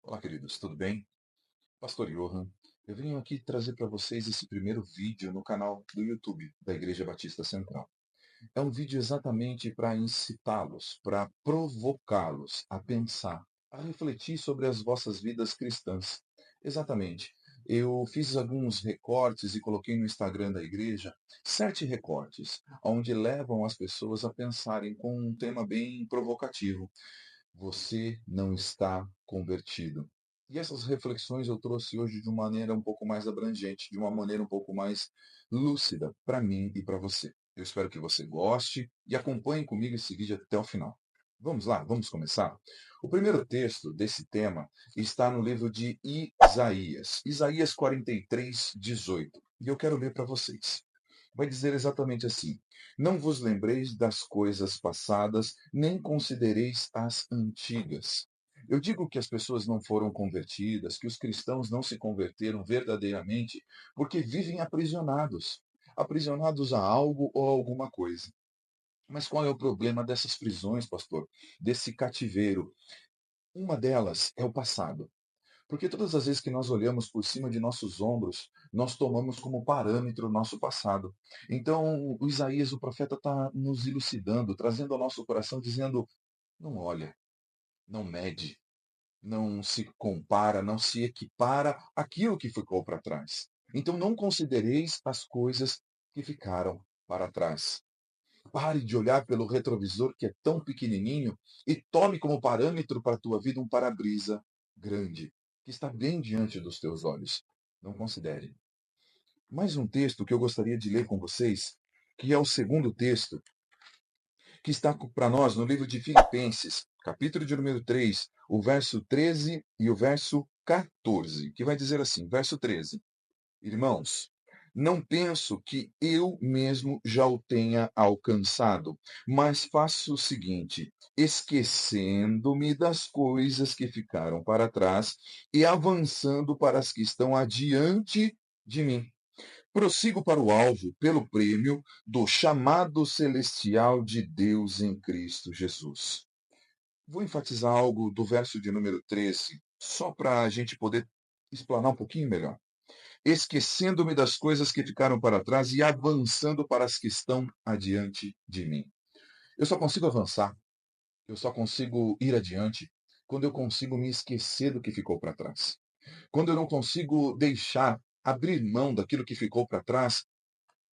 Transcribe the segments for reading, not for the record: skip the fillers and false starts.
Olá, queridos, tudo bem? Pastor Johan, eu venho aqui trazer para vocês esse primeiro vídeo no canal do YouTube da Igreja Batista Central. É um vídeo exatamente para incitá-los, para provocá-los a pensar, a refletir sobre as vossas vidas cristãs. Exatamente. Eu fiz alguns recortes e coloquei no Instagram da igreja 7 recortes, onde levam as pessoas a pensarem com um tema bem provocativo. Você não está convertido. E essas reflexões eu trouxe hoje de uma maneira um pouco mais abrangente, de uma maneira um pouco mais lúcida para mim e para você. Eu espero que você goste e acompanhe comigo esse vídeo até o final. Vamos lá, vamos começar? O primeiro texto desse tema está no livro de Isaías, Isaías 43, 18. E eu quero ler para vocês. Vai dizer exatamente assim: Não vos lembreis das coisas passadas, nem considereis as antigas. Eu digo que as pessoas não foram convertidas, que os cristãos não se converteram verdadeiramente, porque vivem aprisionados, aprisionados a algo ou a alguma coisa. Mas qual é o problema dessas prisões, pastor? Desse cativeiro? Uma delas é o passado. Porque todas as vezes que nós olhamos por cima de nossos ombros, nós tomamos como parâmetro o nosso passado. Então, o Isaías, o profeta, está nos elucidando, trazendo ao nosso coração, dizendo: não olha, não mede, não se compara, não se equipara àquilo que ficou para trás. Então, não considereis as coisas que ficaram para trás. Pare de olhar pelo retrovisor que é tão pequenininho e tome como parâmetro para a tua vida um para-brisa grande, que está bem diante dos teus olhos. Não considere. Mais um texto que eu gostaria de ler com vocês, que é o segundo texto, que está para nós no livro de Filipenses, capítulo de número 3, o verso 13 e o verso 14, que vai dizer assim, verso 13: Irmãos, não penso que eu mesmo já o tenha alcançado, mas faço o seguinte: esquecendo-me das coisas que ficaram para trás e avançando para as que estão adiante de mim. Prossigo para o alvo pelo prêmio do chamado celestial de Deus em Cristo Jesus. Vou enfatizar algo do verso de número 13, só para a gente poder explanar um pouquinho melhor. Esquecendo-me das coisas que ficaram para trás e avançando para as que estão adiante de mim. Eu só consigo avançar, eu só consigo ir adiante quando eu consigo me esquecer do que ficou para trás. Quando eu não consigo deixar, abrir mão daquilo que ficou para trás,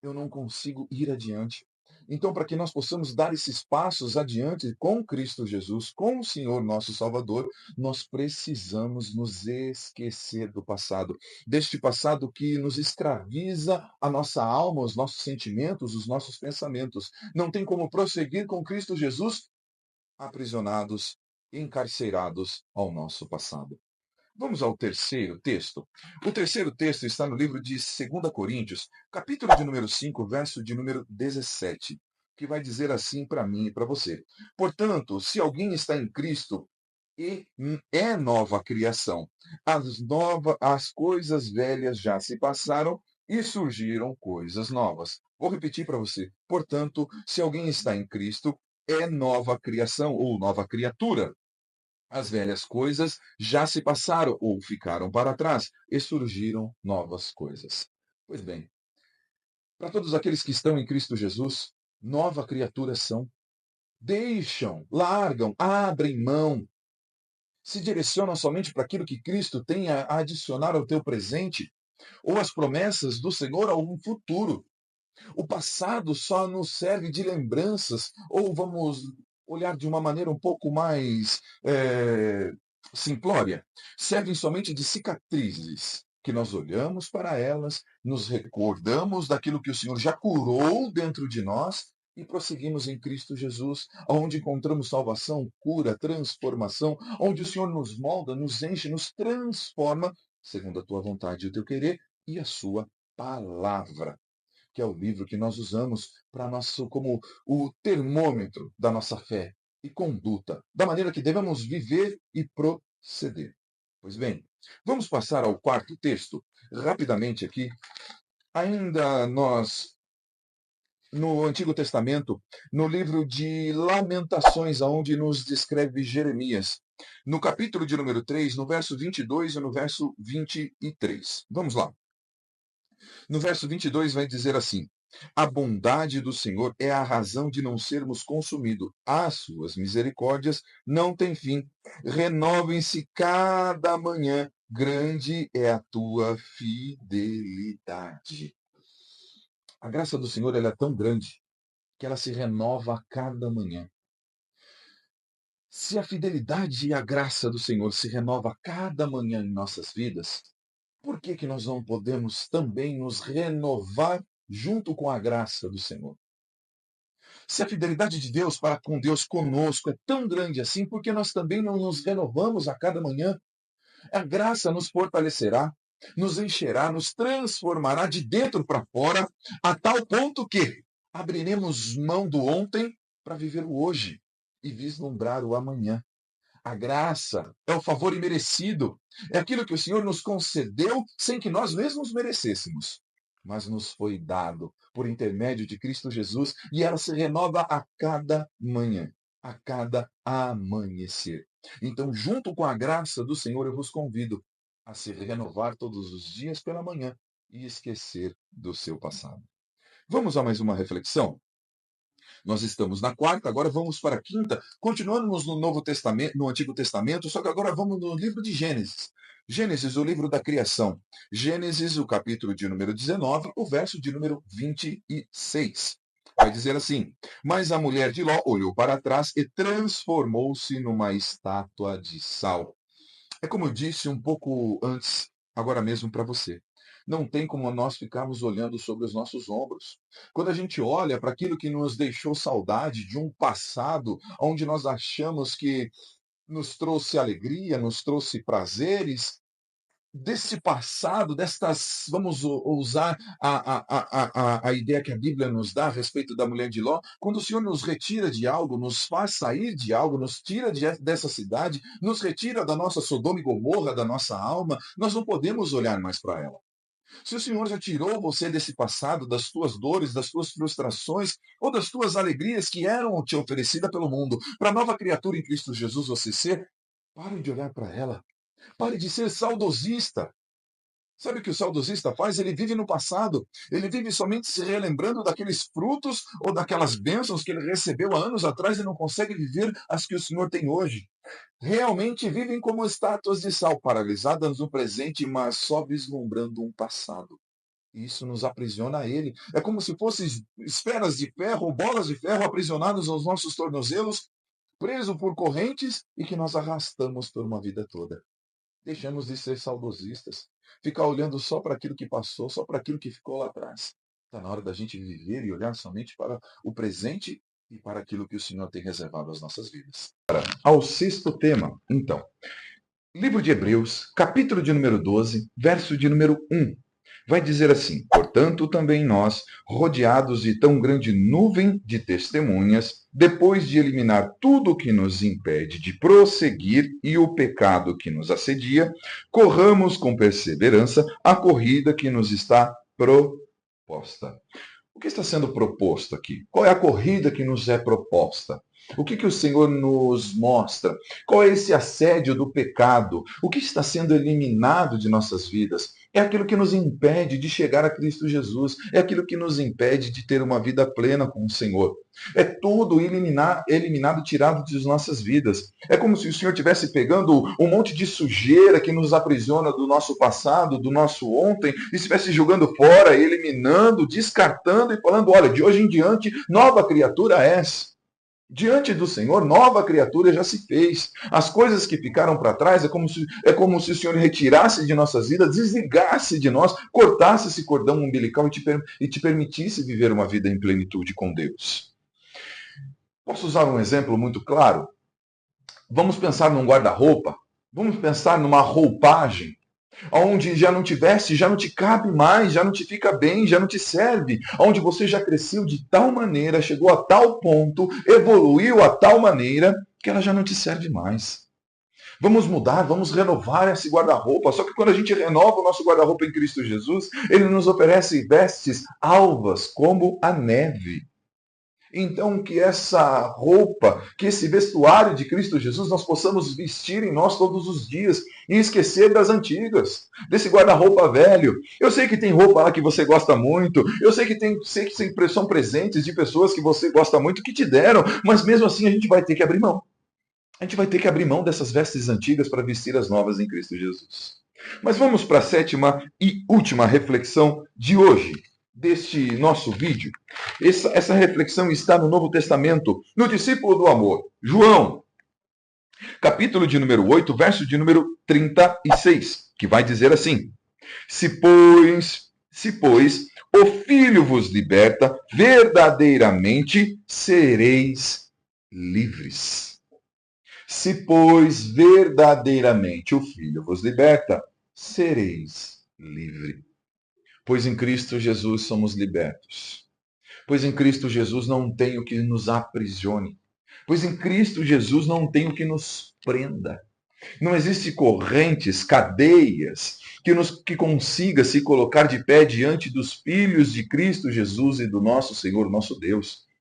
eu não consigo ir adiante. Então, para que nós possamos dar esses passos adiante com Cristo Jesus, com o Senhor nosso Salvador, nós precisamos nos esquecer do passado, deste passado que nos escraviza a nossa alma, os nossos sentimentos, os nossos pensamentos. Não tem como prosseguir com Cristo Jesus aprisionados, encarcerados ao nosso passado. Vamos ao terceiro texto. O terceiro texto está no livro de 2 Coríntios, capítulo de número 5, verso de número 17, que vai dizer assim para mim e para você. Portanto, se alguém está em Cristo, e é nova criação. As coisas velhas já se passaram e surgiram coisas novas. Vou repetir para você. Portanto, se alguém está em Cristo, é nova criação ou nova criatura. As velhas coisas já se passaram ou ficaram para trás e surgiram novas coisas. Pois bem, para todos aqueles que estão em Cristo Jesus, nova criatura são. Deixam, largam, abrem mão, se direcionam somente para aquilo que Cristo tem a adicionar ao teu presente ou as promessas do Senhor a um futuro. O passado só nos serve de lembranças, ou vamos olhar de uma maneira um pouco mais simplória, servem somente de cicatrizes, que nós olhamos para elas, nos recordamos daquilo que o Senhor já curou dentro de nós e prosseguimos em Cristo Jesus, onde encontramos salvação, cura, transformação, onde o Senhor nos molda, nos enche, nos transforma, segundo a tua vontade e o teu querer, e a sua palavra, que é o livro que nós usamos para nosso como o termômetro da nossa fé e conduta, da maneira que devemos viver e proceder. Pois bem, vamos passar ao quarto texto, rapidamente aqui. Ainda nós, no Antigo Testamento, no livro de Lamentações, onde nos descreve Jeremias. no capítulo de número 3, no verso 22 e no verso 23. Vamos lá. No verso 22 vai dizer assim: a bondade do Senhor é a razão de não sermos consumidos. As suas misericórdias não têm fim. Renovem-se cada manhã. Grande é a tua fidelidade. A graça do Senhor ela é tão grande que ela se renova a cada manhã. Se a fidelidade e a graça do Senhor se renova a cada manhã em nossas vidas, por que que nós não podemos também nos renovar junto com a graça do Senhor? Se a fidelidade de Deus para com Deus conosco é tão grande assim, por que nós também não nos renovamos a cada manhã? A graça nos fortalecerá, nos encherá, nos transformará de dentro para fora, a tal ponto que abriremos mão do ontem para viver o hoje e vislumbrar o amanhã. A graça é o favor imerecido, é aquilo que o Senhor nos concedeu sem que nós mesmos merecêssemos, mas nos foi dado por intermédio de Cristo Jesus e ela se renova a cada manhã, a cada amanhecer. Então, junto com a graça do Senhor, eu vos convido a se renovar todos os dias pela manhã e esquecer do seu passado. Vamos a mais uma reflexão? Nós estamos na quarta, agora vamos para a quinta. Continuamos no Novo Testamento, no Antigo Testamento, só que agora vamos no livro de Gênesis. Gênesis, o livro da criação. Gênesis, o capítulo de número 19, o verso de número 26. Vai dizer assim: mas a mulher de Ló olhou para trás e transformou-se numa estátua de sal. É como eu disse um pouco antes, agora mesmo para você. Não tem como nós ficarmos olhando sobre os nossos ombros. Quando a gente olha para aquilo que nos deixou saudade de um passado onde nós achamos que nos trouxe alegria, nos trouxe prazeres, desse passado, destas, vamos usar a ideia que a Bíblia nos dá a respeito da mulher de Ló, quando o Senhor nos retira de algo, nos faz sair de algo, nos tira dessa cidade, nos retira da nossa Sodoma e Gomorra, da nossa alma, nós não podemos olhar mais para ela. Se o Senhor já tirou você desse passado, das tuas dores, das tuas frustrações ou das tuas alegrias que eram te oferecidas pelo mundo, para a nova criatura em Cristo Jesus você ser, pare de olhar para ela. Pare de ser saudosista. Sabe o que o saudosista faz? Ele vive no passado. Ele vive somente se relembrando daqueles frutos ou daquelas bênçãos que ele recebeu há anos atrás e não consegue viver as que o Senhor tem hoje. Realmente vivem como estátuas de sal, paralisadas no presente, mas só vislumbrando um passado. Isso nos aprisiona a ele. É como se fossem esferas de ferro ou bolas de ferro aprisionadas aos nossos tornozelos, presos por correntes e que nós arrastamos por uma vida toda. Deixamos de ser saudosistas, ficar olhando só para aquilo que passou, só para aquilo que ficou lá atrás. Está na hora da gente viver e olhar somente para o presente e para aquilo que o Senhor tem reservado às nossas vidas. Ao sexto tema, então. Livro de Hebreus, capítulo de número 12, verso de número 1. Vai dizer assim: portanto, também nós, rodeados de tão grande nuvem de testemunhas, depois de eliminar tudo o que nos impede de prosseguir e o pecado que nos assedia, corramos com perseverança a corrida que nos está proposta. O que está sendo proposto aqui? Qual é a corrida que nos é proposta? O que o Senhor nos mostra? Qual é esse assédio do pecado? O que está sendo eliminado de nossas vidas? É aquilo que nos impede de chegar a Cristo Jesus. É aquilo que nos impede de ter uma vida plena com o Senhor. É tudo eliminado, tirado de nossas vidas. É como se o Senhor estivesse pegando um monte de sujeira que nos aprisiona do nosso passado, do nosso ontem, e estivesse jogando fora, eliminando, descartando e falando: olha, de hoje em diante, nova criatura és. Diante do Senhor, nova criatura já se fez. As coisas que ficaram para trás é como se o Senhor retirasse de nossas vidas, desligasse de nós, cortasse esse cordão umbilical e te permitisse viver uma vida em plenitude com Deus. Posso usar um exemplo muito claro? Vamos pensar num guarda-roupa, vamos pensar numa roupagem, onde já não te cabe mais, já não te fica bem, já não te serve, onde você já cresceu de tal maneira, chegou a tal ponto, evoluiu a tal maneira, que ela já não te serve mais. Vamos mudar, vamos renovar esse guarda-roupa. Só que quando a gente renova o nosso guarda-roupa em Cristo Jesus, ele nos oferece vestes alvas como a neve. Então, que essa roupa, que esse vestuário de Cristo Jesus, nós possamos vestir em nós todos os dias e esquecer das antigas, desse guarda-roupa velho. Eu sei que tem roupa lá que você gosta muito, eu sei que são presentes de pessoas que você gosta muito que te deram, mas mesmo assim a gente vai ter que abrir mão. A gente vai ter que abrir mão dessas vestes antigas para vestir as novas em Cristo Jesus. Mas vamos para a sétima e última reflexão de hoje, deste nosso vídeo. Essa reflexão está no Novo Testamento, no discípulo do amor, João, capítulo de número 8, verso de número 36, que vai dizer assim: se pois o Filho vos liberta, verdadeiramente sereis livres. Se, pois, verdadeiramente o Filho vos liberta, sereis livre. Pois em Cristo Jesus somos libertos. Pois em Cristo Jesus não tem o que nos aprisione. Pois em Cristo Jesus não tem o que nos prenda. Não existe correntes, cadeias que consiga se colocar de pé diante dos filhos de Cristo Jesus e do nosso Senhor, nosso Deus.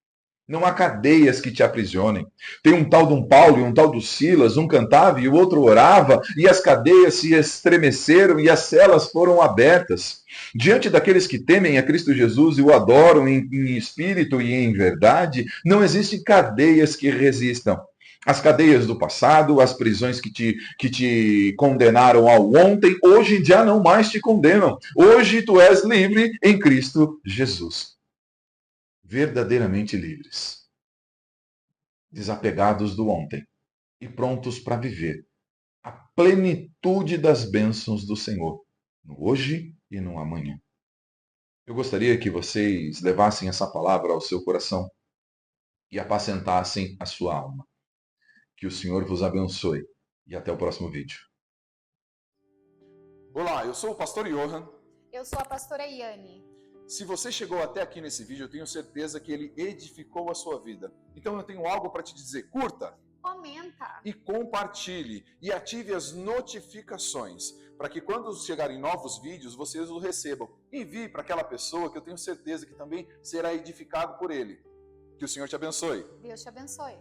Não há cadeias que te aprisionem. Tem um tal de um Paulo e um tal do Silas, um cantava e o outro orava, e as cadeias se estremeceram e as celas foram abertas. Diante daqueles que temem a Cristo Jesus e o adoram em espírito e em verdade, não existem cadeias que resistam. As cadeias do passado, as prisões que te condenaram ao ontem, hoje já não mais te condenam. Hoje tu és livre em Cristo Jesus. Verdadeiramente livres, desapegados do ontem e prontos para viver a plenitude das bênçãos do Senhor, no hoje e no amanhã. Eu gostaria que vocês levassem essa palavra ao seu coração e apacentassem a sua alma. Que o Senhor vos abençoe e até o próximo vídeo. Olá, eu sou o pastor Johan. Eu sou a pastora Iane. Se você chegou até aqui nesse vídeo, eu tenho certeza que ele edificou a sua vida. Então eu tenho algo para te dizer. Curta, Comenta e compartilhe e ative as notificações para que quando chegarem novos vídeos, vocês o recebam. Envie para aquela pessoa que eu tenho certeza que também será edificado por ele. Que o Senhor te abençoe. Deus te abençoe.